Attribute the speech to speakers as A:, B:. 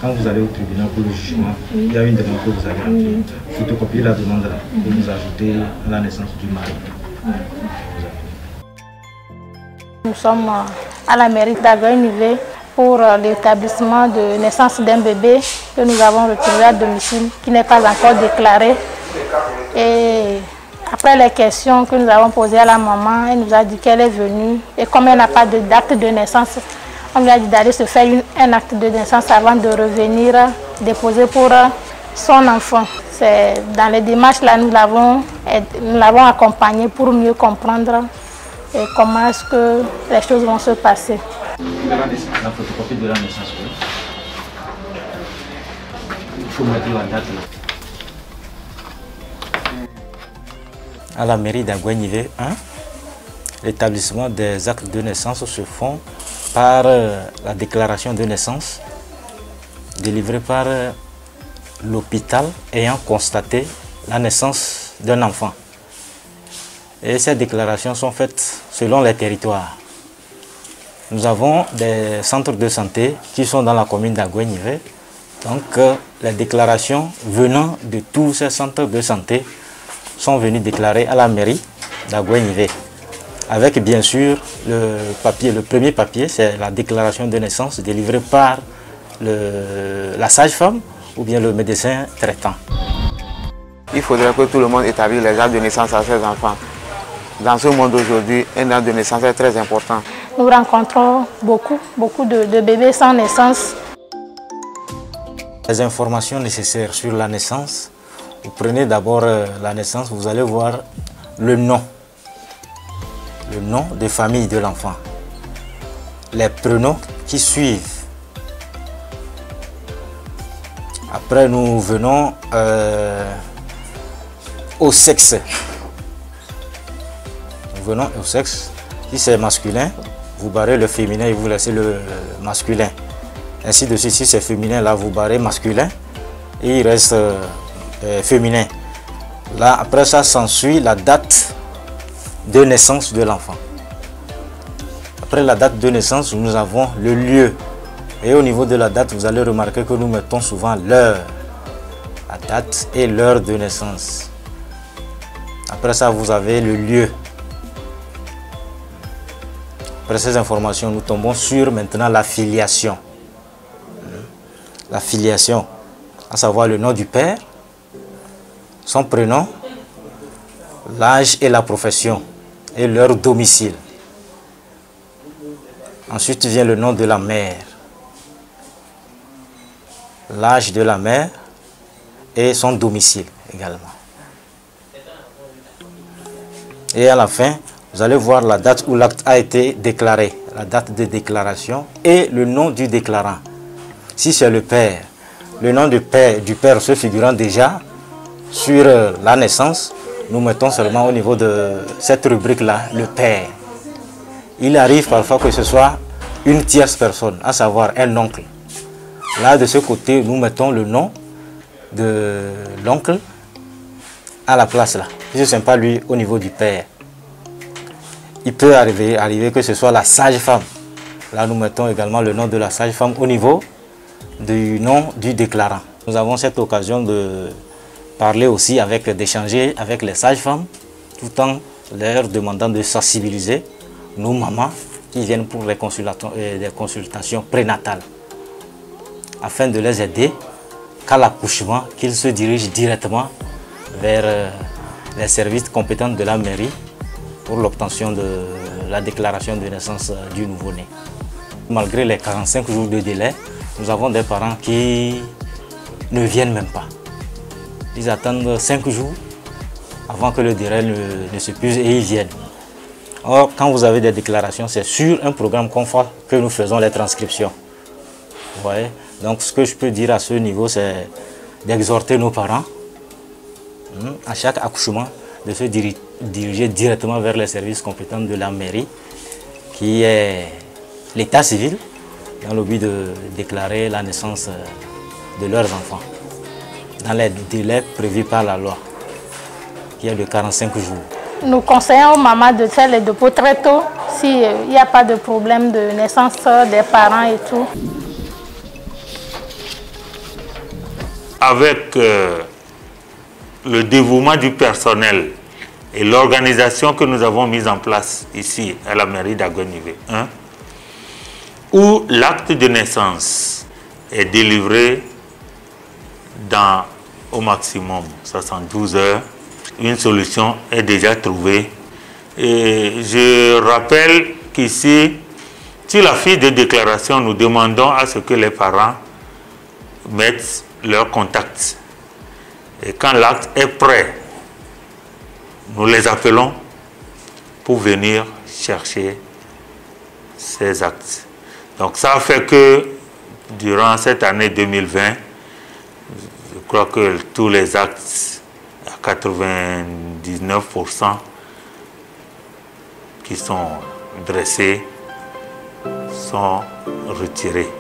A: quand vous allez au tribunal pour le jugement, il y a une demande que vous allez remplir. Photocopier la demande là pour vous ajouter la naissance du mari.
B: Nous sommes à la mairie d'Aguenivé pour l'établissement de naissance d'un bébé que nous avons retrouvé à domicile, qui n'est pas encore déclaré. Et après les questions que nous avons posées à la maman, elle nous a dit qu'elle est venue. Et comme elle n'a pas d'acte de naissance, on lui a dit d'aller se faire un acte de naissance avant de revenir déposer pour son enfant. C'est dans les démarches là, nous l'avons accompagnée pour mieux comprendre et comment est-ce que les choses vont se passer.
A: La photocopie de la naissance, oui. Il faut mettre la date là.
C: À la mairie d'Aguenivé 1, l'établissement des actes de naissance se font par la déclaration de naissance délivrée par l'hôpital ayant constaté la naissance d'un enfant. Et ces déclarations sont faites selon les territoires. Nous avons des centres de santé qui sont dans la commune d'Aguenivé. Donc les déclarations venant de tous ces centres de santé sont venues déclarer à la mairie d'Aguenivé. Avec bien sûr le premier papier, c'est la déclaration de naissance délivrée par la sage-femme ou bien le médecin traitant.
D: Il faudrait que tout le monde établisse les actes de naissance à ses enfants. Dans ce monde d'aujourd'hui, un acte de naissance est très important.
B: Nous rencontrons beaucoup de bébés sans naissance.
C: Les informations nécessaires sur la naissance, vous prenez d'abord la naissance, vous allez voir le nom de famille de l'enfant, les prénoms qui suivent. Après, nous venons au sexe. Nous venons au sexe. Si c'est masculin, vous barrez le féminin et vous laissez le masculin. Ainsi de suite, si c'est féminin, là vous barrez masculin et il reste féminin. Là, après ça, s'ensuit la date de naissance de l'enfant. Après la date de naissance, nous avons le lieu. Et au niveau de la date, vous allez remarquer que nous mettons souvent l'heure. La date et l'heure de naissance. Après ça, vous avez le lieu. Après ces informations, nous tombons sur maintenant la filiation. La filiation, à savoir le nom du père, son prénom, l'âge et la profession, et leur domicile. Ensuite vient le nom de la mère, l'âge de la mère et son domicile également. Et à la fin, vous allez voir la date où l'acte a été déclaré, la date de déclaration et le nom du déclarant. Si c'est le père, le nom du père se figurant déjà sur la naissance, nous mettons seulement au niveau de cette rubrique-là, le père. Il arrive parfois que ce soit une tierce personne, à savoir un oncle. Là, de ce côté, nous mettons le nom de l'oncle à la place là. Ce n'est pas lui au niveau du père. Il peut arriver que ce soit la sage-femme. Là, nous mettons également le nom de la sage-femme au niveau du nom du déclarant. Nous avons cette occasion de parler aussi d'échanger avec les sages-femmes, tout en leur demandant de sensibiliser nos mamans qui viennent pour des consultations prénatales, afin de les aider qu'à l'accouchement, qu'ils se dirigent directement vers les services compétents de la mairie pour l'obtention de la déclaration de naissance du nouveau-né. Malgré les 45 jours de délai, nous avons des parents qui ne viennent même pas. Ils attendent 5 jours avant que le délai ne s'épuise et ils viennent. Or, quand vous avez des déclarations, c'est sur un programme conforme que nous faisons les transcriptions. Vous voyez? Donc, ce que je peux dire à ce niveau, c'est d'exhorter nos parents, à chaque accouchement, de se diriger directement vers les services compétents de la mairie, qui est l'état civil, dans le but de déclarer la naissance de leurs enfants, dans les délais prévus par la loi, qui est de 45 jours.
B: Nous conseillons aux mamans de faire les dépôts très tôt, s'il n'y a pas de problème de naissance des parents et tout.
E: avec le dévouement du personnel et l'organisation que nous avons mise en place ici à la mairie d'Aguenivé, où l'acte de naissance est délivré dans au maximum 72 heures, une solution est déjà trouvée. Et je rappelle qu'ici, sur la fiche de déclaration, nous demandons à ce que les parents mettent leur contact. Et quand l'acte est prêt, nous les appelons pour venir chercher ces actes. Donc ça fait que durant cette année 2020, je crois que tous les actes, à 99%, qui sont dressés, sont retirés.